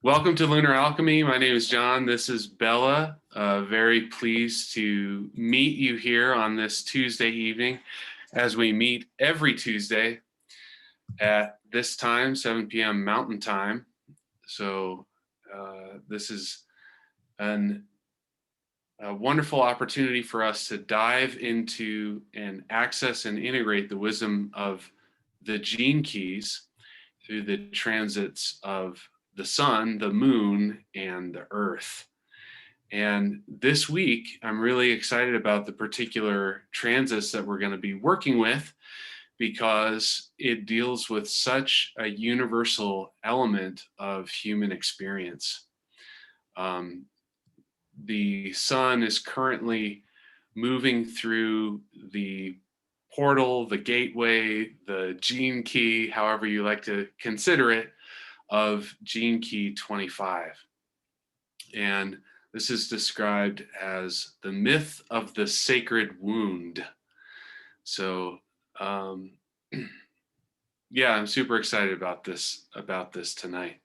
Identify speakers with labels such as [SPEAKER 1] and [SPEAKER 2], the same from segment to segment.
[SPEAKER 1] Welcome to Lunar Alchemy. My name is John. This is Bella. Very pleased to meet you here on this Tuesday evening as we meet every Tuesday at this time, 7 p.m. Mountain Time. So this is a wonderful opportunity for us to dive into and access and integrate the wisdom of the gene keys through the transits of the sun, the moon, and the earth. And this week, I'm really excited about the particular transits that we're going to be working with because it deals with such a universal element of human experience. The sun is currently moving through the portal, the gateway, the gene key, however you like to consider it, of gene key 25. And this is described as the myth of the sacred wound. So yeah, I'm super excited about this tonight.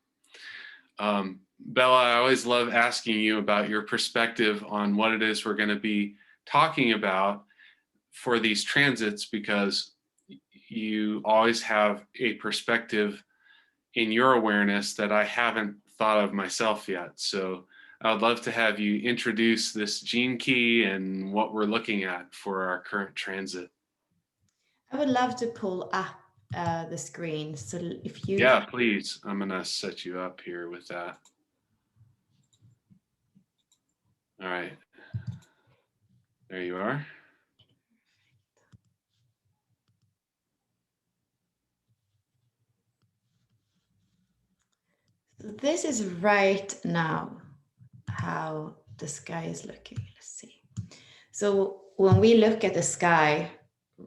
[SPEAKER 1] Bella, I always love asking you about your perspective on what it is we're going to be talking about for these transits, because you always have a perspective in your awareness that I haven't thought of myself yet. So I would love to have you introduce this gene key and what we're looking at for our current transit.
[SPEAKER 2] I would love to pull up the screen. So if you...
[SPEAKER 1] Yeah, please. I'm going to set you up here with that. All right. There you are.
[SPEAKER 2] So this is right now how the sky is looking. Let's see. So when we look at the sky,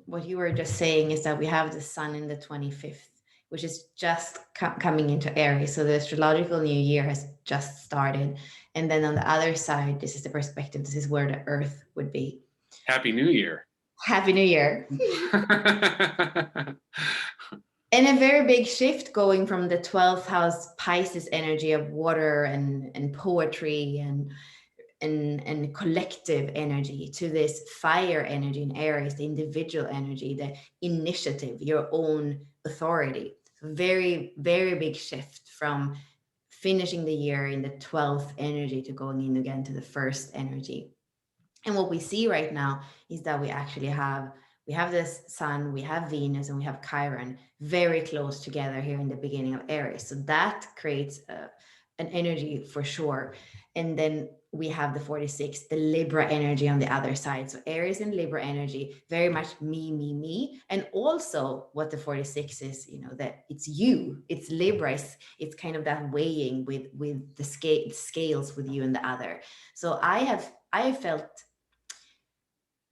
[SPEAKER 2] what you were just saying is that we have the sun in the 25th, which is just coming into Aries. So the astrological new year has just started. And then on the other side, this is the perspective. This is where the earth would be.
[SPEAKER 1] Happy New Year.
[SPEAKER 2] Happy New Year. And a very big shift going from the 12th house Pisces energy of water and poetry and collective energy to this fire energy in Aries, the individual energy, the initiative, your own authority. Very, very big shift from finishing the year in the 12th energy to going in again to the first energy. And what we see right now is that we actually have this sun, we have Venus, and we have Chiron very close together here in the beginning of Aries. So that creates an energy for sure. And then we have the 46, the Libra energy on the other side. So Aries and Libra energy, very much me, me, me. And also what the 46 is, that it's you, it's Libra, it's kind of that weighing with the scales with you and the other. So I have felt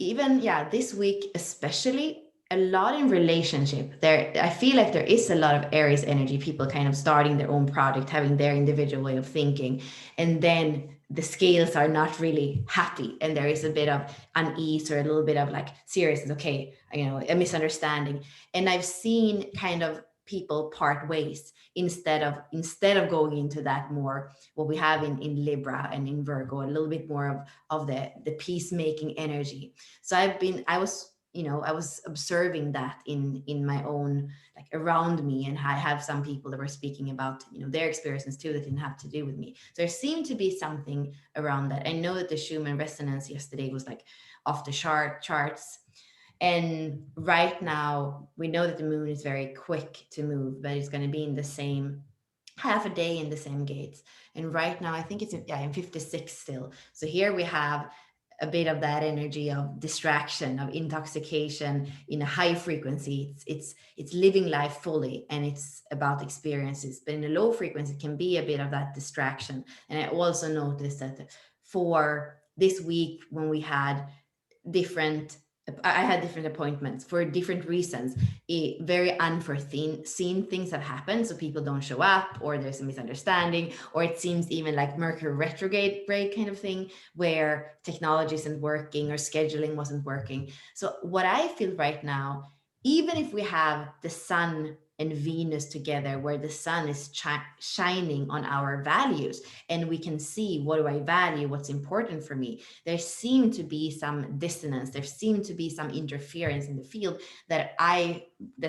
[SPEAKER 2] even this week especially a lot in relationship there. I feel like there is a lot of Aries energy, people kind of starting their own project, having their individual way of thinking, and then the scales are not really happy and there is a bit of unease or a little bit of like seriousness, okay, a misunderstanding. And I've seen kind of people part ways instead of going into that more what we have in Libra and in Virgo, a little bit more of the peacemaking energy. So I was observing that in my own, like around me, and I have some people that were speaking about their experiences too that didn't have to do with me. So there seemed to be something around that. I know that the Schumann resonance yesterday was like off the charts. And right now, we know that the moon is very quick to move, but it's going to be in the same half a day in the same gates. And right now, I think it's in 56 still. So here we have a bit of that energy of distraction, of intoxication in a high frequency. It's living life fully, and it's about experiences. But in a low frequency, it can be a bit of that distraction. And I also noticed that for this week, when we had I had different appointments for different reasons. Very unforeseen things have happened. So people don't show up, or there's a misunderstanding, or it seems even like Mercury retrograde kind of thing where technology isn't working or scheduling wasn't working. So what I feel right now, even if we have the sun and Venus together, where the sun is shining on our values, and we can see, what do I value, what's important for me. There seemed to be some dissonance, there seemed to be some interference in the field that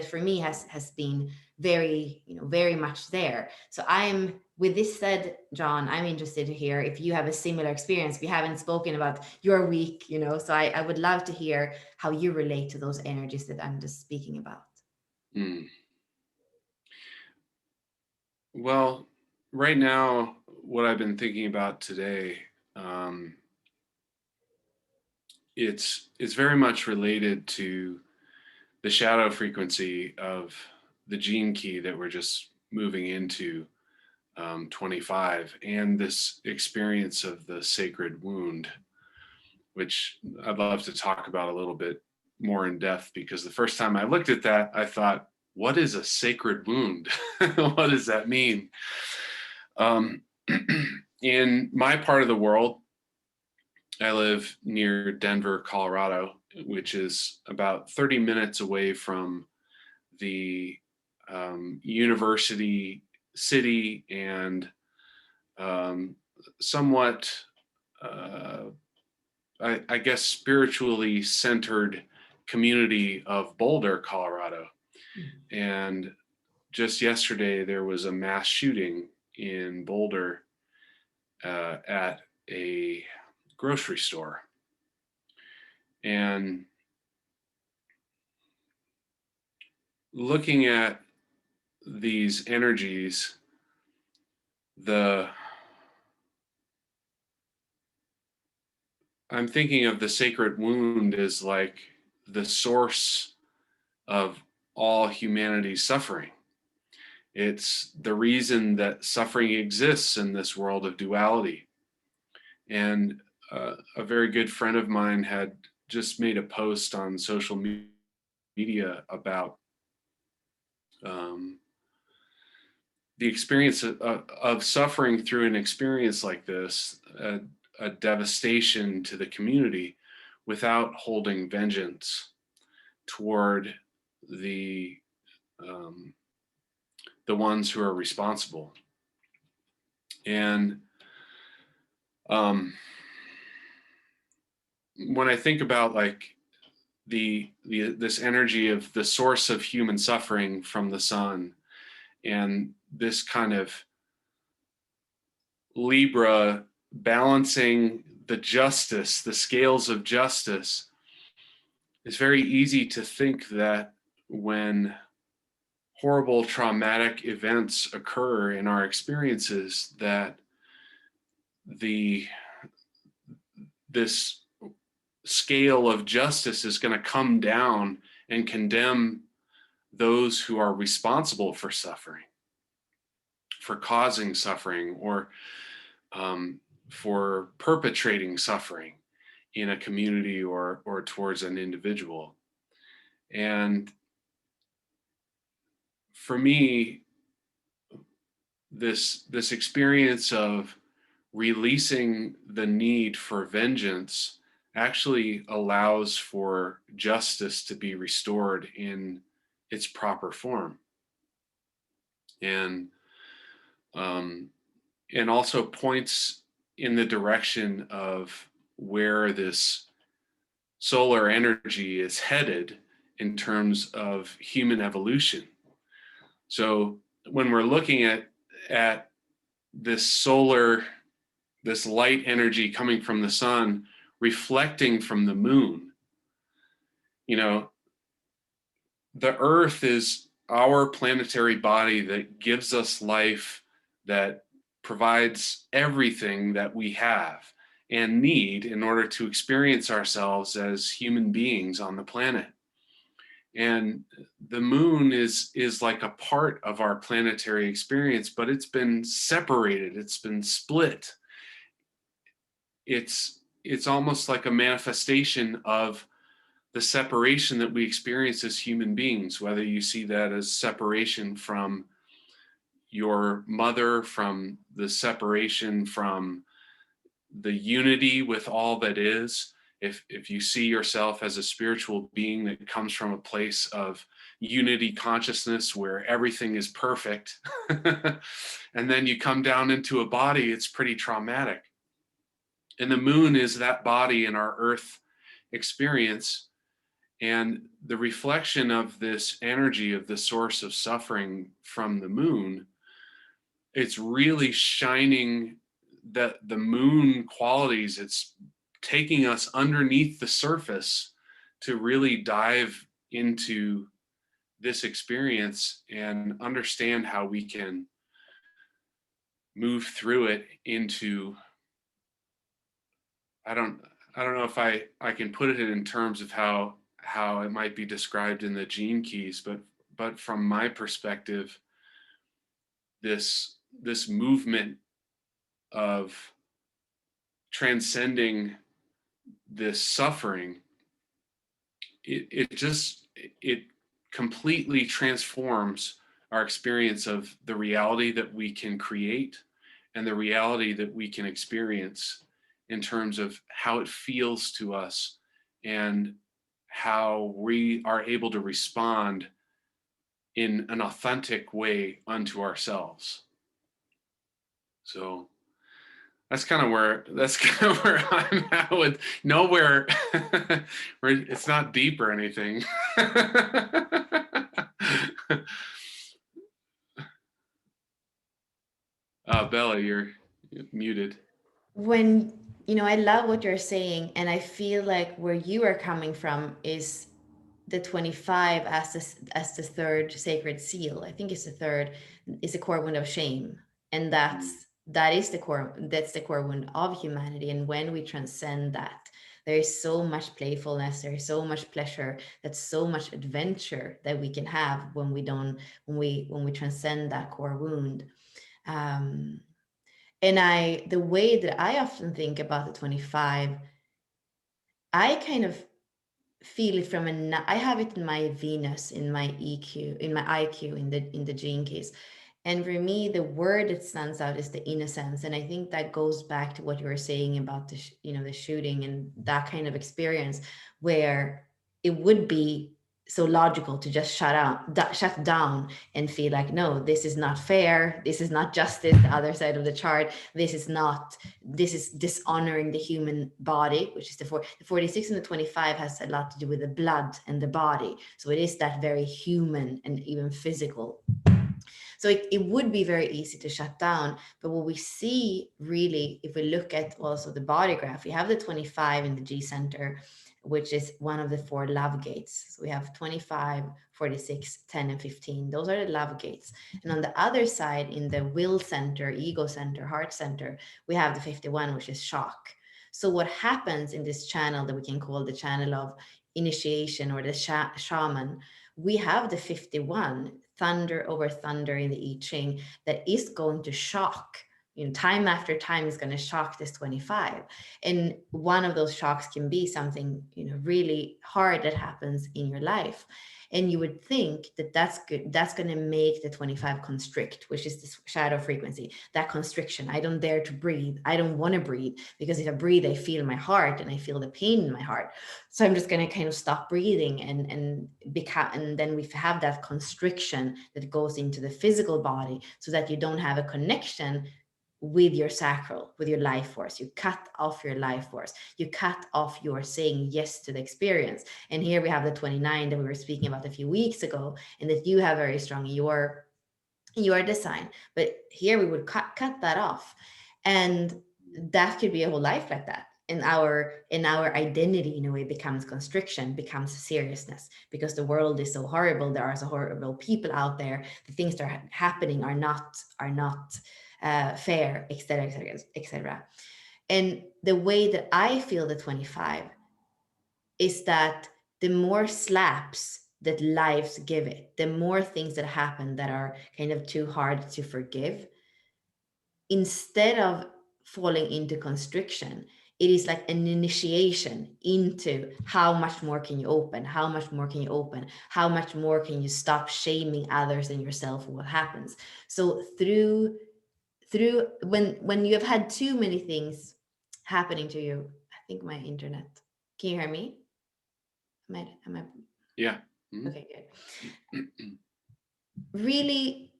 [SPEAKER 2] for me has been very, very much there. So with this said, John, I'm interested to hear if you have a similar experience. We haven't spoken about your week, so I would love to hear how you relate to those energies that I'm just speaking about.
[SPEAKER 1] Mm. Well, right now, what I've been thinking about today, it's very much related to the shadow frequency of the gene key that we're just moving into, 25, and this experience of the sacred wound, which I'd love to talk about a little bit more in depth, because the first time I looked at that, I thought, what is a sacred wound? What does that mean? Um, in my part of the world, I live near Denver, Colorado, which is about 30 minutes away from the university city and somewhat, I guess, spiritually centered community of Boulder, Colorado. And just yesterday, there was a mass shooting in Boulder at a grocery store. And looking at these energies, I'm thinking of the sacred wound as like the source of all humanity's suffering. It's the reason that suffering exists in this world of duality. And a very good friend of mine had just made a post on social media about the experience of suffering through an experience like this, a devastation to the community, without holding vengeance toward the um, the ones who are responsible. And when I think about like this energy of the source of human suffering from the sun, and this kind of Libra balancing the scales of justice, it's very easy to think that when horrible traumatic events occur in our experiences, that the this scale of justice is going to come down and condemn those who are responsible for suffering, for causing suffering, or for perpetrating suffering in a community or towards an individual. And for me, this experience of releasing the need for vengeance actually allows for justice to be restored in its proper form, and and also points in the direction of where this solar energy is headed in terms of human evolution. So when we're looking at this this light energy coming from the sun, reflecting from the moon, you know, the Earth is our planetary body that gives us life, that provides everything that we have and need in order to experience ourselves as human beings on the planet. And the moon is like a part of our planetary experience, but it's been separated, it's been split. It's almost like a manifestation of the separation that we experience as human beings, whether you see that as separation from your mother, from the separation from the unity with all that is. If you see yourself as a spiritual being that comes from a place of unity consciousness where everything is perfect. And then you come down into a body, it's pretty traumatic. And the moon is that body in our earth experience. And the reflection of this energy of the source of suffering from the moon, it's really shining the moon qualities. It's taking us underneath the surface to really dive into this experience and understand how we can move through it into, I don't I don't know if I can put it in terms of how it might be described in the gene keys, but from my perspective, this movement of transcending this suffering, it completely transforms our experience of the reality that we can create and the reality that we can experience in terms of how it feels to us and how we are able to respond in an authentic way unto ourselves. So that's kind of where I'm at with nowhere. Where it's not deep or anything. Bella, you're muted.
[SPEAKER 2] When, I love what you're saying, and I feel like where you are coming from is the 25 as the third sacred seal. I think it's the third, is the core wound of shame. And that's the core wound of humanity. And when we transcend that, there is so much playfulness, there is so much pleasure, that's so much adventure that we can have when we transcend that core wound. And the way that I often think about the 25, I kind of feel it from I have it in my Venus, in my EQ, in my IQ, in the gene keys. And for me, the word that stands out is the innocence. And I think that goes back to what you were saying about the shooting and that kind of experience, where it would be so logical to just shut down and feel like, no, this is not fair. This is not justice. The other side of the chart. This is dishonoring the human body, which is the 46 and the 25 has a lot to do with the blood and the body. So it is that very human and even physical. So it would be very easy to shut down. But what we see really, if we look at also the body graph, we have the 25 in the G center, which is one of the 4 love gates. So we have 25, 46, 10, and 15. Those are the love gates. And on the other side, in the will center, ego center, heart center, we have the 51, which is shock. So what happens in this channel that we can call the channel of initiation or the shaman, we have the 51, thunder over thunder in the I Ching, that is going to shock. Time after time is going to shock this 25. And one of those shocks can be something, really hard that happens in your life. And you would think that that's good. That's going to make the 25 constrict, which is this shadow frequency, that constriction. I don't dare to breathe. I don't want to breathe, because if I breathe, I feel my heart and I feel the pain in my heart. So I'm just going to kind of stop breathing and then we have that constriction that goes into the physical body, so that you don't have a connection with your sacral, with your life force. You cut off your life force. You cut off your saying yes to the experience. And here we have the 29 that we were speaking about a few weeks ago, and that you have very strong in your design. But here we would cut that off. And that could be a whole life like that. In our identity, in a way, becomes constriction, becomes seriousness, because the world is so horrible. There are so horrible people out there. The things that are happening are not fair, etc., etc., etc. And the way that I feel the 25 is that the more slaps that lives give it, the more things that happen that are kind of too hard to forgive, instead of falling into constriction, it is like an initiation into how much more can you open, how much more can you open, how much more can you stop shaming others and yourself for what happens. So through when you have had too many things happening to you, I think my internet, can you hear me? Am I
[SPEAKER 1] Yeah. Mhm.
[SPEAKER 2] Okay, good. Really,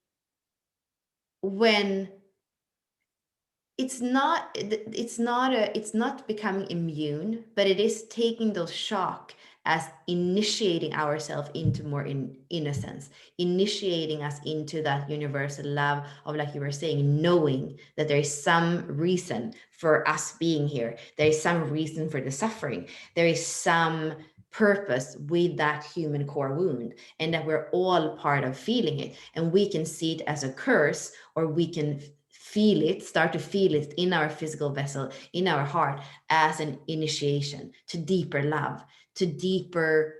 [SPEAKER 2] when it's not becoming immune, but it is taking those shock as initiating ourselves into more innocence, initiating us into that universal love of, like you were saying, knowing that there is some reason for us being here, there is some reason for the suffering, there is some purpose with that human core wound, and that we're all part of feeling it, and we can see it as a curse, or we can start to feel it in our physical vessel, in our heart, as an initiation to deeper love, to deeper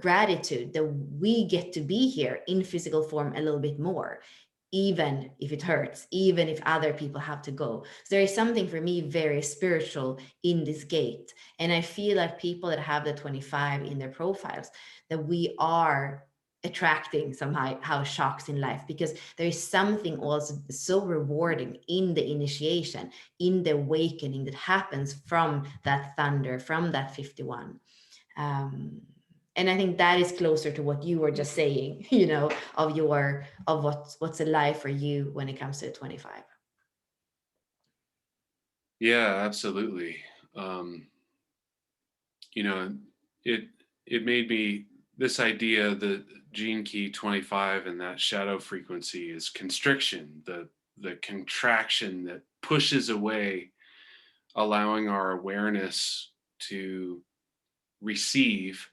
[SPEAKER 2] gratitude that we get to be here in physical form a little bit more, even if it hurts, even if other people have to go. So there is something for me very spiritual in this gate. And I feel like people that have the 25 in their profiles, that we are attracting somehow how shocks in life, because there is something also so rewarding in the initiation, in the awakening that happens from that thunder, from that 51. um, and I think that is closer to what you were just saying, of what's alive for you when it comes to 25.
[SPEAKER 1] Yeah, absolutely. Um, you know, it it made me, this idea, the gene key 25 and that shadow frequency is constriction, the contraction that pushes away, allowing our awareness to receive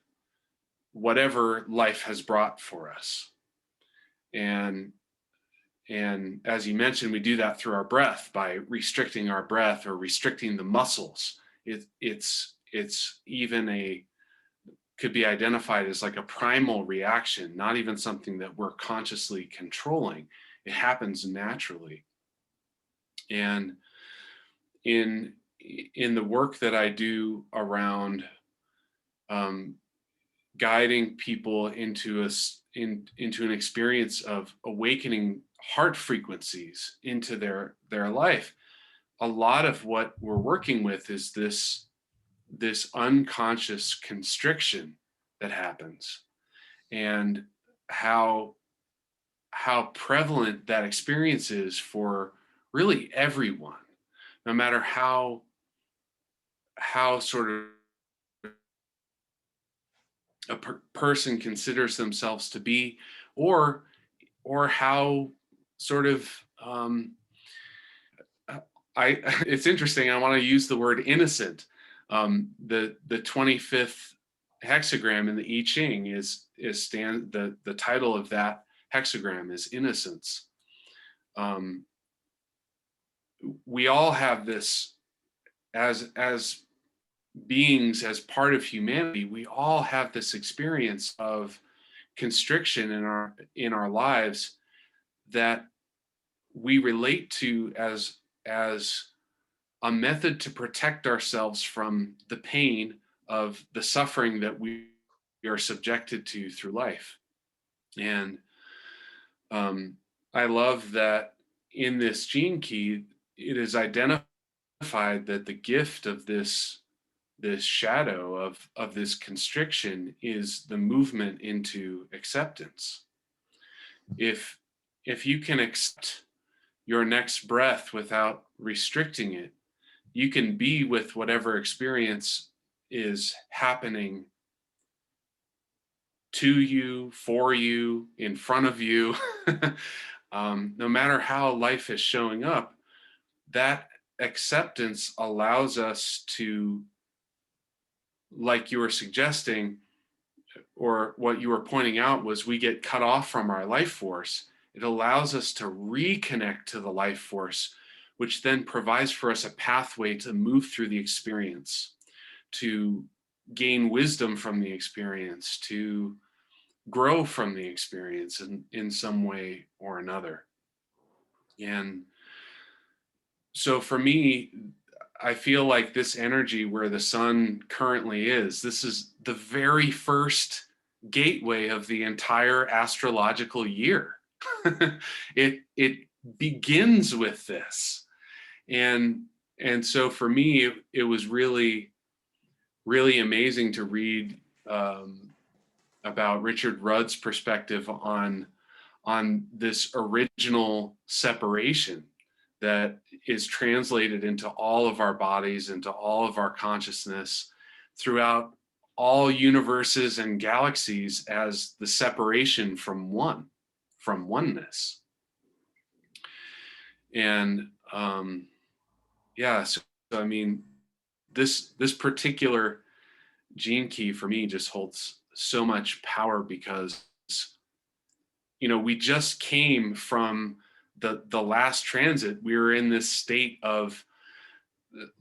[SPEAKER 1] whatever life has brought for us. And as you mentioned, we do that through our breath, by restricting our breath or restricting the muscles. It's even could be identified as like a primal reaction, not even something that we're consciously controlling. It happens naturally. And in the work that I do around um, guiding people into into an experience of awakening heart frequencies into their life, a lot of what we're working with is this unconscious constriction that happens, and how prevalent that experience is for really everyone, no matter how sort of a person considers themselves to be, or how sort of um, I it's interesting. I want to use the word innocent. The 25th hexagram in the I Ching is stand the title of that hexagram is innocence. Um, we all have this as beings, as part of humanity. We all have this experience of constriction in our lives that we relate to as a method to protect ourselves from the pain of the suffering that we are subjected to through life. And um, I love that in this gene key, it is identified that the gift of this shadow of this constriction is the movement into acceptance. If you can accept your next breath without restricting it, you can be with whatever experience is happening to you, for you, in front of you. No matter how life is showing up, that acceptance allows us to, like you were suggesting, or what you were pointing out, was we get cut off from our life force. It allows us to reconnect to the life force, which then provides for us a pathway to move through the experience, to gain wisdom from the experience, to grow from the experience in some way or another. And so for me, I feel like this energy where the sun currently is, this is the very first gateway of the entire astrological year. it begins with this. And so for me, it was really, really amazing to read about Richard Rudd's perspective on this original separation that is translated into all of our bodies, into all of our consciousness throughout all universes and galaxies as the separation from oneness. And yeah, so I mean, this particular gene key for me just holds so much power because, you know, we just came from the last transit. We were in this state of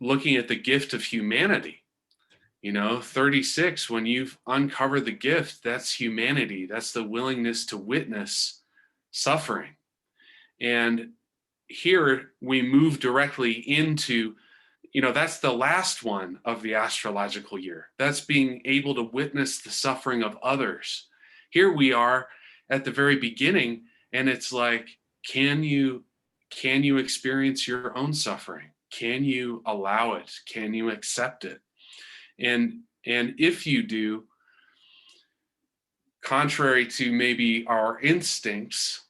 [SPEAKER 1] looking at the gift of humanity. You know, 36, when you've uncovered the gift, that's humanity. That's the willingness to witness suffering. And here we move directly into, you know, that's the last one of the astrological year. That's being able to witness the suffering of others. Here we are at the very beginning, and it's like, can you experience your own suffering? Can you allow it? Can you accept it? And if you do, contrary to maybe our instincts,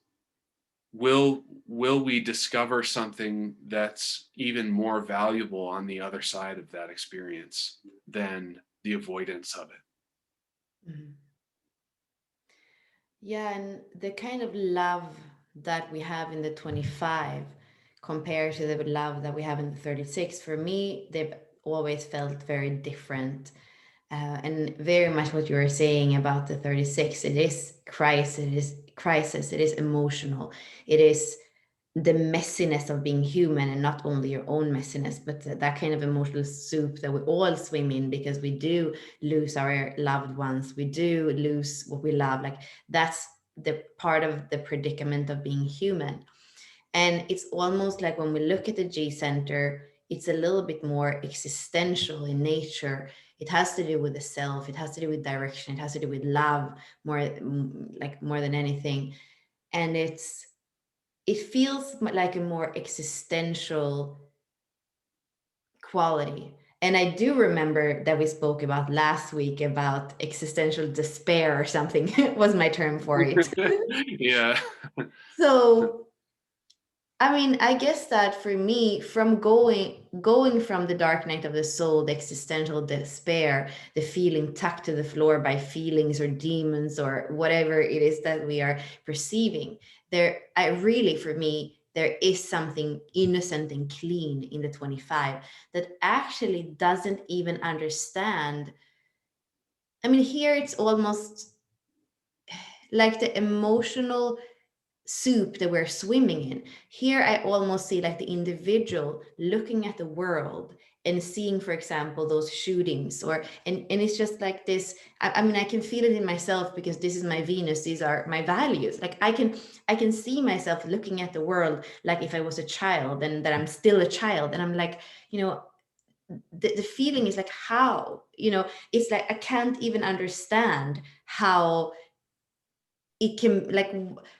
[SPEAKER 1] will we discover something that's even more valuable on the other side of that experience than the avoidance of it?
[SPEAKER 2] Mhm. Yeah, and the kind of love that we have in the 25 compared to the love that we have in the 36, for me, they've always felt very different. And very much what you were saying about the 36, it is crisis, it is emotional, it is the messiness of being human, and not only your own messiness, but that kind of emotional soup that we all swim in, because we do lose our loved ones, we do lose what we love. Like, that's the part of the predicament of being human. And it's almost like when we look at the G center, it's a little bit more existential in nature. It has to do with the self, it has to do with direction, it has to do with love, more than anything. And it feels like a more existential quality. And I do remember that we spoke about last week about existential despair or something was my term for it.
[SPEAKER 1] Yeah.
[SPEAKER 2] So I mean, I guess that for me, from going from the dark night of the soul, the existential despair, the feeling tucked to the floor by feelings or demons or whatever it is that we are perceiving, for me, there is something innocent and clean in the 25 that actually doesn't even understand. I mean, here it's almost like the emotional soup that we're swimming in. Here, I almost see like the individual looking at the world and seeing, for example, those shootings, and it's just like this. I mean, I can feel it in myself because this is my Venus. These are my values. Like I can see myself looking at the world like if I was a child, and that I'm still a child, and I'm like, you know, the feeling is like, how, you know, it's like I can't even understand how it can, like,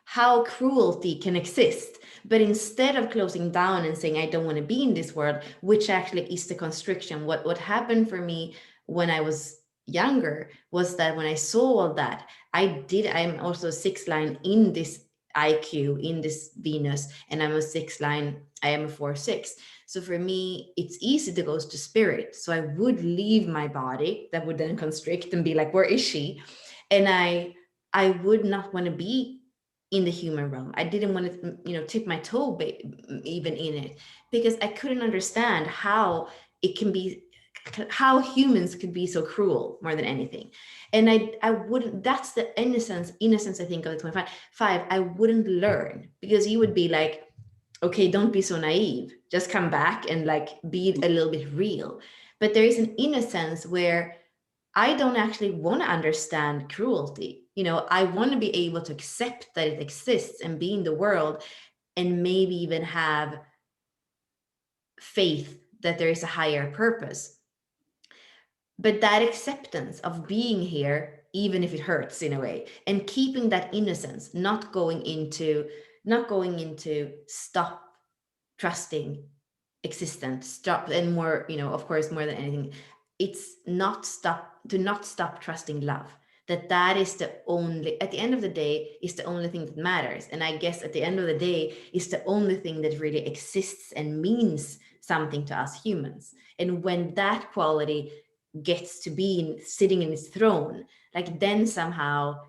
[SPEAKER 2] how cruelty can exist. But instead of closing down and saying I don't want to be in this world, which actually is the constriction, what happened for me when I was younger was that when I saw all that, I'm also a 6 line in this IQ, in this Venus, and I'm a 6 line, I am a 4-6. So for me, it's easy to go to spirit. So I would leave my body, that would then constrict and be like, where is she? And I would not want to be in the human realm. I didn't want to, tip my toe even in it, because I couldn't understand how it can be, how humans could be so cruel more than anything. And I wouldn't, that's the innocence, I think, of the 25. I wouldn't learn, because you would be like, okay, don't be so naive. Just come back and like be a little bit real. But there is an innocence where I don't actually want to understand cruelty. I want to be able to accept that it exists and be in the world, and maybe even have faith that there is a higher purpose. But that acceptance of being here, even if it hurts in a way, and keeping that innocence, not going into stop trusting existence, stop, and more, of course, more than anything, it's not stop trusting love, that is the only, at the end of the day, is the only thing that matters. And I guess at the end of the day is the only thing that really exists and means something to us humans. And when that quality gets to be sitting in its throne, like then somehow,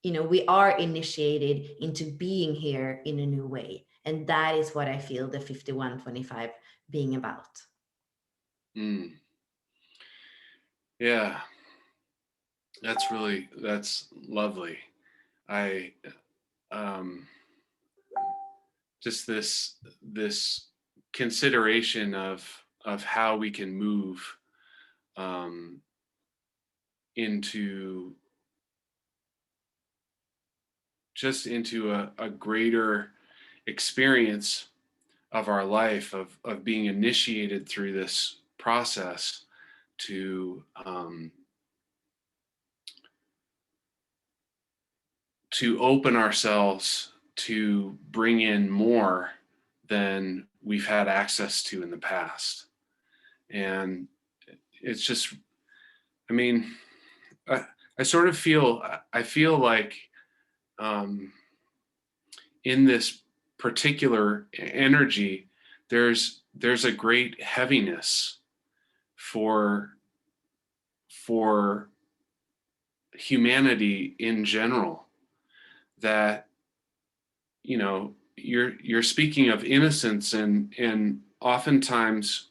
[SPEAKER 2] we are initiated into being here in a new way. And that is what I feel the 5125 being about.
[SPEAKER 1] Mm. Yeah, that's lovely. I just this consideration of how we can move um, into into a greater experience of our life, of being initiated through this process to open ourselves to bring in more than we've had access to in the past. And it's just, I mean, I sort of feel, I feel like um, in this particular energy, there's a great heaviness for for humanity in general, that you're speaking of innocence, and oftentimes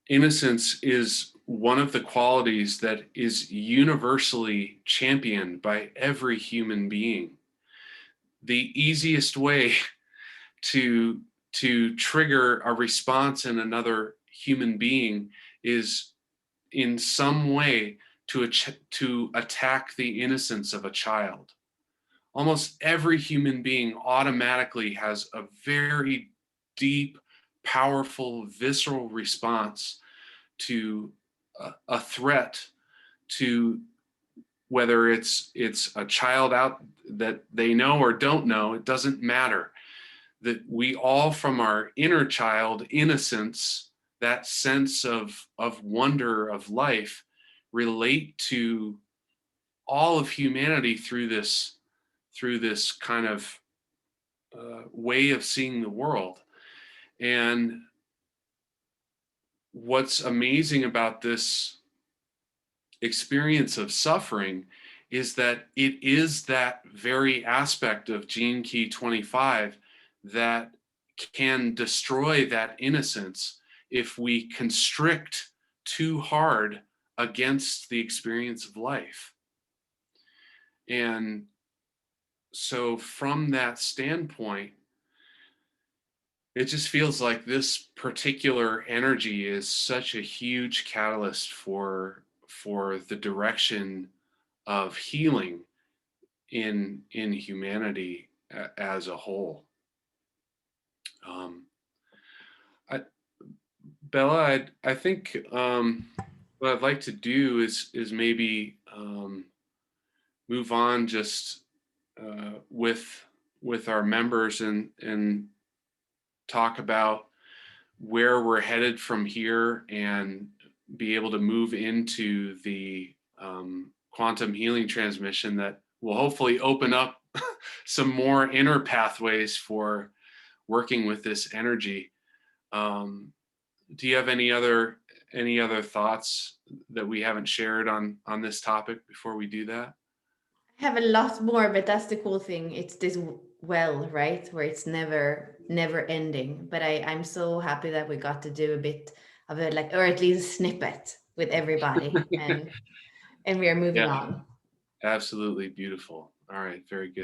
[SPEAKER 1] innocence is one of the qualities that is universally championed by every human being. The easiest way to trigger a response in another human being is in some way to attack the innocence of a child. Almost every human being automatically has a very deep, powerful, visceral response to a threat, to whether it's a child out that they know or don't know. It doesn't matter. That we all, from our inner child innocence, that sense of wonder of life, relate to all of humanity through this kind of way of seeing the world. And what's amazing about this experience of suffering is that it is that very aspect of gene key 25 that can destroy that innocence if we constrict too hard against the experience of life. And so from that standpoint, it just feels like this particular energy is such a huge catalyst for the direction of healing in humanity as a whole. I, Bella, I think what I'd like to do is maybe move on just with our members and talk about where we're headed from here, and be able to move into the quantum healing transmission that will hopefully open up some more inner pathways for working with this energy. Do you have any other thoughts that we haven't shared on this topic before we do that?
[SPEAKER 2] I have a lot more, but that's the cool thing. It's this well, right? Where it's never ending. But I'm so happy that we got to do a bit of it, like, or at least a snippet with everybody. And we are moving
[SPEAKER 1] Yeah,
[SPEAKER 2] on.
[SPEAKER 1] absolutely beautiful. All right, very good.